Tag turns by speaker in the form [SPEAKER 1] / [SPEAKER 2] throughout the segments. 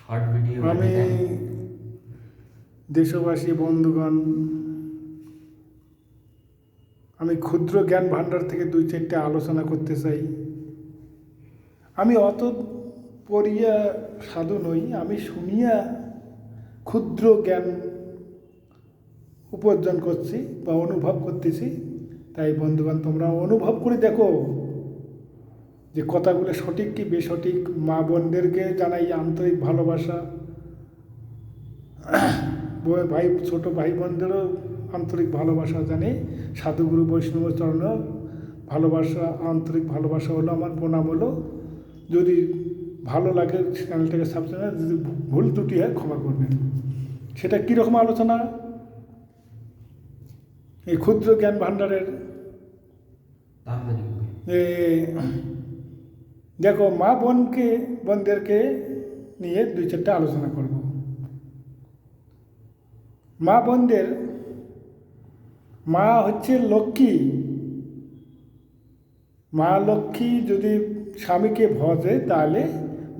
[SPEAKER 1] Short video
[SPEAKER 2] আমি দেশবাসী বন্ধুগণ, আমি ক্ষুদ্র জ্ঞান ভাণ্ডার থেকে দুই চারটে আলোচনা করতে চাই। আমি অত পড়িয়া সাধু নই, আমি শুনিয়া ক্ষুদ্র জ্ঞান উপার্জন করছি বা অনুভব করতেছি। তাই বন্ধুগণ, তোমরা অনুভব করে দেখো যে কথাগুলো সঠিক কি বেসঠিক। মা বোনদেরকে জানাই আন্তরিক ভালোবাসা, ভাই ছোট ভাই বোনদেরও আন্তরিক ভালোবাসা জানি। সাধুগুরু বৈষ্ণব চরণেও ভালোবাসা, আন্তরিক ভালোবাসা হলো আমার প্রণাম হলো। যদি ভালো লাগে চ্যানেলটাকে সাবস্ক্রাইব, যদি ভুল ত্রুটি হয় ক্ষমা করবেন। সেটা কীরকম আলোচনা? এই ক্ষুদ্র জ্ঞান ভাণ্ডারের দেখো, মা বোনদেরকে নিয়ে দুই চারটা আলোচনা করব। মা বোনদের, মা হচ্ছে লক্ষ্মী। মা লক্ষ্মী যদি স্বামীকে ভজে তাহলে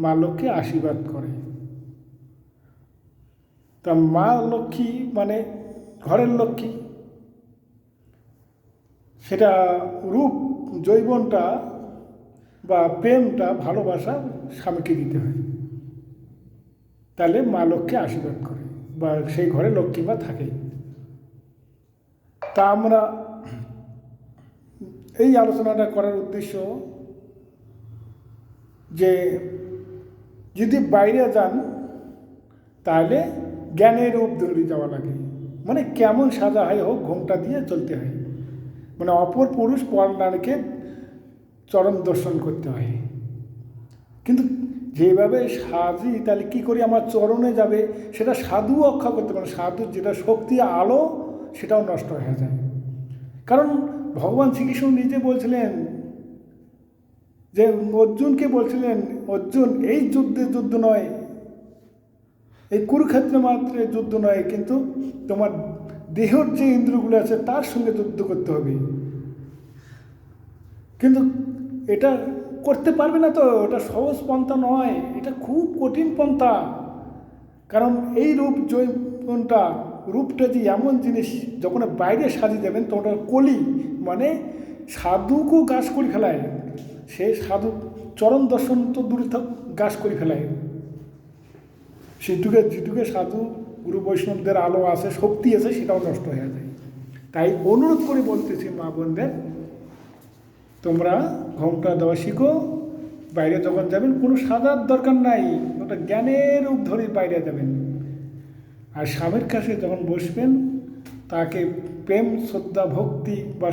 [SPEAKER 2] মা লক্ষ্মী আশীর্বাদ করে। তা মা লক্ষ্মী মানে ঘরের লক্ষ্মী। সেটা রূপ যৌবনটা বা প্রেমটা, ভালোবাসা স্বামীকে দিতে হয়, তাহলে মা লক্ষ্মী আশীর্বাদ করে বা সেই ঘরে লক্ষ্মী মা থাকে। তা আমরা এই আলোচনাটা করার উদ্দেশ্য যে যদি বাইরে যান তাহলে জ্ঞানের রূপ ধরে যাওয়া লাগে। মানে কেমন সাজা হয় হোক, ঘোমটা দিয়ে চলতে হয়। মানে অপর পুরুষ পর নারীকে চরণ দর্শন করতে হয়। কিন্তু যেভাবে সাজি, তাহলে কী করি, আমার চরণে যাবে, সেটা সাধু রক্ষা করতে পারে। সাধুর যেটা শক্তি, আলো, সেটাও নষ্ট হয়ে যায়। কারণ ভগবান শ্রীকৃষ্ণ নিজে বলছিলেন যে অর্জুনকে বলছিলেন, অর্জুন এই যুদ্ধ নয়, এই কুরুক্ষেত্রে মাত্র যুদ্ধ নয়, কিন্তু তোমার দেহের যে ইন্দ্রগুলো আছে তার সঙ্গে যুদ্ধ করতে হবে। কিন্তু এটা করতে পারবে না, তো এটা সহজ পন্থা নয়, এটা খুব কঠিন পন্থা। কারণ এই রূপটা যে এমন জিনিস, যখন বাইরে সাজিয়ে দেবেন তখন ওটা কলি, মানে সাধুকেও গাছ করে ফেলায়। সে সাধু চরণ দর্শন তো দূরে থাক, গাছ করে ফেলায়। যেটুকে সাধু গুরু বৈষ্ণবদের আলো আছে, শক্তি আছে, সেটাও নষ্ট হয়ে যায়। তাই অনুরোধ করে বলতেছি মা বোনদের, তোমরা ঘোমটা দেওয়া শিখো। বাইরে যখন যাবেন কোনো সাজার দরকার নাই, ওটা জ্ঞানের রূপ ধরে বাইরে যাবেন। আর স্বামীর কাছে যখন বসবেন, তাকে প্রেম, শ্রদ্ধা, ভক্তি বা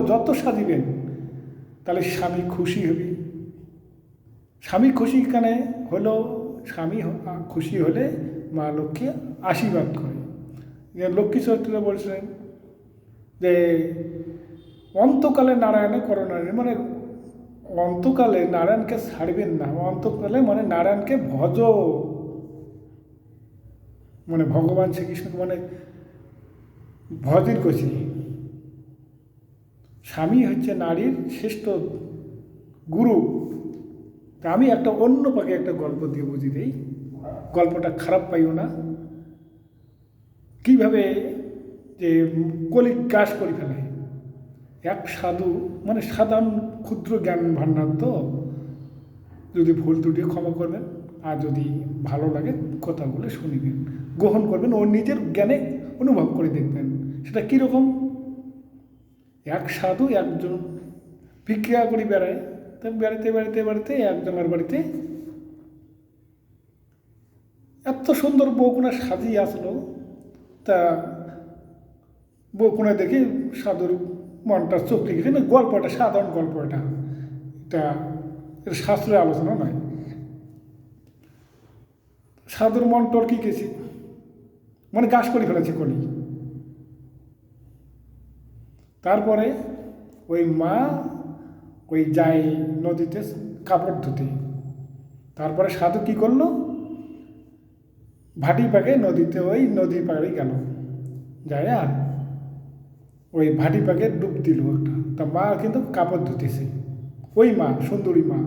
[SPEAKER 2] যত সাজিবেন, তাহলে স্বামী খুশি হবে। স্বামী খুশি কানে হলো, স্বামী খুশি হলে মা লক্ষ্মী আশীর্বাদ করে। লক্ষ্মী চরিত্রে বলছিলেন যে অন্তকালে নারায়ণে করোনারায়ণ, মানে অন্তকালে নারায়ণকে ছাড়বেন না। অন্তকালে মানে নারায়ণকে ভজ, মানে ভগবান শ্রীকৃষ্ণকে মানে ভজন করছি। স্বামী হচ্ছে নারীর শ্রেষ্ঠ গুরু। তা আমি একটা অন্য পাকে একটা গল্প দিয়ে বুঝি দিই, গল্পটা খারাপ পাইও না। কীভাবে যে কলি গ্রাস করে ফেলে এক সাধু, মানে সাধারণ ক্ষুদ্র জ্ঞান ভাণ্ডার, তো যদি ভুল ত্রুটি ক্ষমা করবেন, আর যদি ভালো লাগে কথাগুলো শুনিবেন, গ্রহণ করবেন, ওর নিজের জ্ঞানে অনুভব করে দেখবেন সেটা কীরকম। এক সাধু একজন ভিক্ষা করে বেড়ায়, তা বেড়াতে একজনের বাড়িতে এত সুন্দর বউকোনা সাজিয়ে আসলো। তা বউকোনা দেখে সাধুর মনটা চোখে গেছে। না, গল্পটা সাধারণ গল্প, এটা শাস্ত্রের আলোচনা নয়। সাধুর মন টরকি গেছে, মানে গাছ করে ফেলেছে কলি। তারপরে ওই মা যায় নদীতে কাপড় ধুতে। তারপরে সাধু কী করলো, ভাটি পাকে নদীতে, ওই নদী পাড়ে গেল, যায় আর ওই ভাটি পাকে ডুব দিল একটা। তা মা কিন্তু কাপড় ধুতেছে, ওই মা, সুন্দরী মা।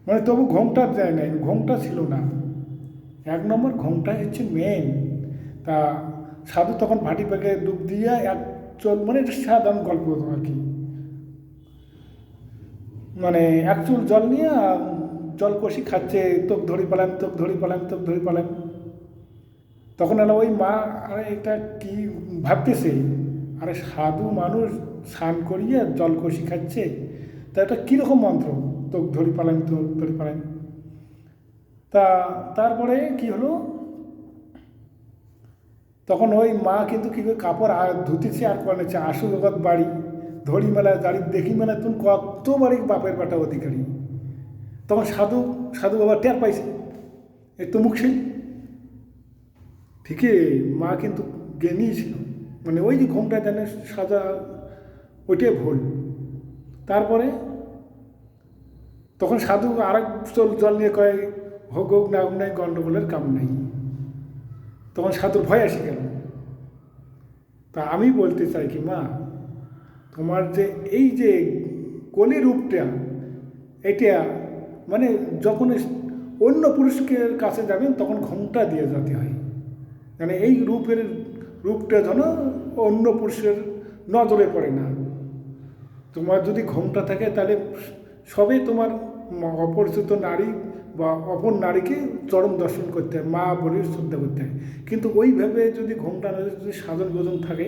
[SPEAKER 2] মানে তবু ঘোমটা দেয় নাই, ঘোমটা ছিল না। 1 নম্বর ঘোমটা হচ্ছে মেন। তা সাধু তখন ভাটি পেকে ডুব দিয়ে এক চল, মানে এটা সাধারণ গল্প আর কি, মানে এক চুল জল নিয়ে জল কষি খাচ্ছে, তোক ধরি পালাম, তোক ধরি পালাম, তোক ধরি পালাম। তখন এলো ওই মা, আরে এটা কি ভাবতেছে, আরে সাধু মানুষ স্নান করিয়ে জল কষি খাচ্ছে, তা এটা কীরকম মন্ত্র, তোক ধরি পালাম, তোক ধরি পালাম। তা তারপরে কি হলো, তখন ওই মা কিন্তু কী করে কাপড় ধুতেছে আর করেছে, আসু জগৎ বাড়ি ধরি মেলা দাড়ি দেখি মেলা, তুমি কত বাড়ি বাপের বাটা অধিকারী। তখন সাধু সাধু বাবা টের পাইছে, এ তো মুখশিল। ঠিকই, মা কিন্তু জ্ঞানী ছিল, মানে ওই যে ঘোমটা দেনে সাজা, ওইটাই ভুল। তারপরে তখন সাধু আর এক জল নিয়ে কয়, হোক হোক না হোক নাই, গণ্ডগোলের কাম নেই। তখন সাধুর ভয় আসে গেল। তা আমি বলতে চাই কি মা, তোমার যে এই যে কলি রূপটা, এটা মানে যখন অন্য পুরুষের কাছে যাবেন তখন ঘোমটা দিয়ে যেতে হয়, মানে এই রূপটা যেন অন্য পুরুষের নজরে পড়ে না। তোমার যদি ঘোমটা থাকে তাহলে সবে তোমার অপরিচিত নারী বা অপর নারীকে চরম দর্শন করতে হয়, মা বলে শ্রদ্ধা করতে হয়। কিন্তু ওইভাবে যদি ঘোমটা না যদি সাধন ভোজন থাকে,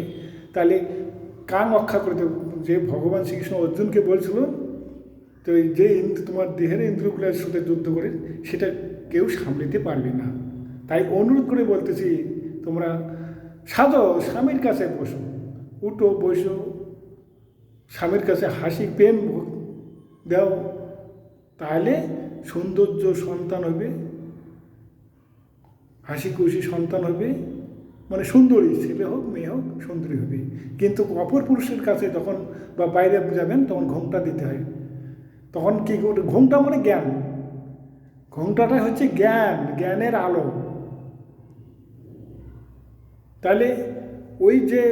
[SPEAKER 2] তাহলে কান রক্ষা করতে, যে ভগবান শ্রীকৃষ্ণ অর্জুনকে বলছিল, তো যে তোমার দেহের ইন্দ্রিয়গুলোর সাথে যুদ্ধ করে সেটা কেউ সামলাতে পারবে না। তাই অনুরোধ করে বলতেছি, তোমরা সাজো, স্বামীর কাছে বসো, উঠো বসো, স্বামীর কাছে হাসি প্রেম দাও, তাহলে সৌন্দর্য সন্তান হবে, হাসি খুশি সন্তান হবে, মানে সুন্দরী, ছেলে হোক মেয়ে হোক সুন্দরী হবে। কিন্তু অপর পুরুষের কাছে যখন বা বাইরে যাবেন তখন ঘোমটা দিতে হয়। তখন কি ঘোমটা মানে জ্ঞান, ঘোমটাটাই হচ্ছে জ্ঞান, জ্ঞানের আলো। তাহলে ওই যে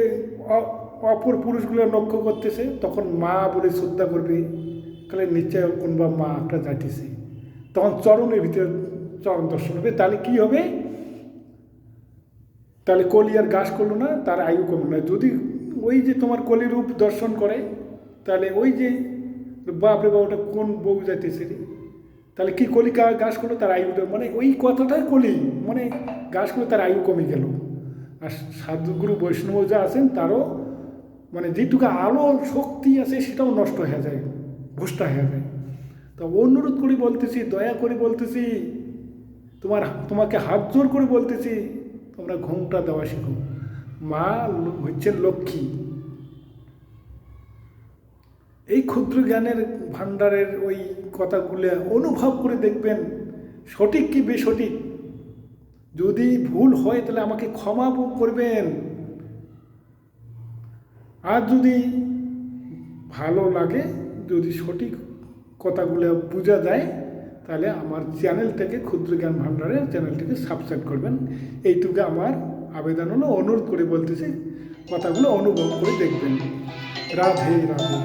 [SPEAKER 2] অপর পুরুষগুলো লক্ষ্য করতেছে, তখন মা বলে শ্রদ্ধা করবে, তাহলে নিশ্চয় কোনবা মা একটা যাইতেছে, তখন চরণের ভিতরে চরণ দর্শন হবে। তাহলে কি হবে, তাহলে কলি আর গাছ করলো না, তার আয়ু কমে না। যদি ওই যে তোমার কলি রূপ দর্শন করে, তাহলে ওই যে বাপরে বাবা ওটা কোন বউ যাইতেছে রে, তাহলে কি কলি গাছ করলো, তার আয়ুটা, মানে ওই কথাটাই কলি, মানে গাছ করলো তার আয়ু কমে গেল। আর সাধুগুরু বৈষ্ণব যা আছেন তারও মানে যেটুকু আলো শক্তি আছে সেটাও নষ্ট হয়ে যায়, ভুষ্টা হয়ে যায়। তো অনুরোধ করে বলতেছি, দয়া করে বলতেছি, তোমাকে হাত জোর করে বলতেছি, তোমরা ঘোমটা দেওয়া শিখো। মা হচ্ছেন লক্ষ্মী। এই ক্ষুদ্র জ্ঞানের ভাণ্ডারের ওই কথাগুলো অনুভব করে দেখবেন সঠিক কি বেসঠিক। যদি ভুল হয় তাহলে আমাকে ক্ষমা করবেন, আর যদি ভালো লাগে, যদি সঠিক কথাগুলো বোঝা যায়, তাহলে আমার চ্যানেলটাকে ক্ষুদ্র জ্ঞান ভাণ্ডারের চ্যানেলটাকে সাবস্ক্রাইব করবেন। এইটুকু আমার আবেদন হলো, অনুরোধ করে বলতেছি, কথাগুলো অনুভব করে দেখবেন। রাধে রাধে।